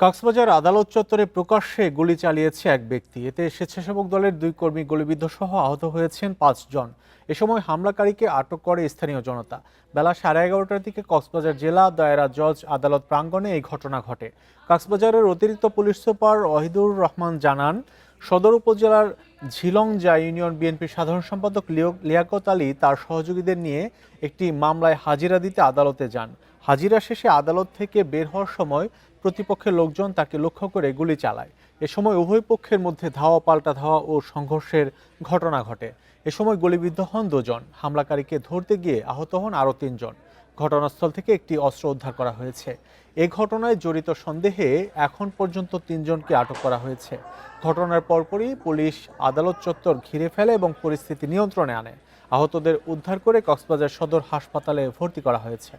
কক্সবাজার আদালত চত্বরে প্রকাশ্যে গুলি চালিয়েছে এক ব্যক্তি। এতে স্বেচ্ছাসেবক দলের 2 কর্মী গুলিবিদ্ধ সহ আহত হয়েছেন 5 জন। এ সময় হামলাকারীকে আটক করে স্থানীয় জনতা। বেলা 11:30টার দিকে কক্সবাজার জেলা দায়রা জজ আদালত প্রাঙ্গণে এই ঘটনা ঘটে। কক্সবাজারের অতিরিক্ত পুলিশ সুপার ওয়াহিদুর রহমান জানান, সদর উপজেলার ঝিলংজা ইউনিয়ন বিএনপির সাধারণ সম্পাদক লিয়াকত আলী তার সহযোগীদের নিয়ে একটি মামলায় হাজিরা দিতে আদালতে যান। হাজিরা শেষে আদালত থেকে বের হওয়ার সময় প্রতিপক্ষের লোকজন তাকে লক্ষ্য করে গুলি চালায়। এ সময় উভয় পক্ষের মধ্যে ধাওয়া পাল্টা ধাওয়া ও সংঘর্ষের ঘটনা ঘটে। এ সময় গুলিবিদ্ধ হন 2 জন। হামলাকারীকে ধরতে গিয়ে আহত হন আরও 3 জন। ঘটনাস্থল থেকে একটি অস্ত্র উদ্ধার করা হয়েছে। এ ঘটনায় জড়িত সন্দেহে এখন পর্যন্ত 3 জনকে আটক করা হয়েছে। ঘটনার পরপরই পুলিশ আদালত চত্বর ঘিরে ফেলে এবং পরিস্থিতি নিয়ন্ত্রণে আনে। আহতদের উদ্ধার করে কক্সবাজার সদর হাসপাতালে ভর্তি করা হয়েছে।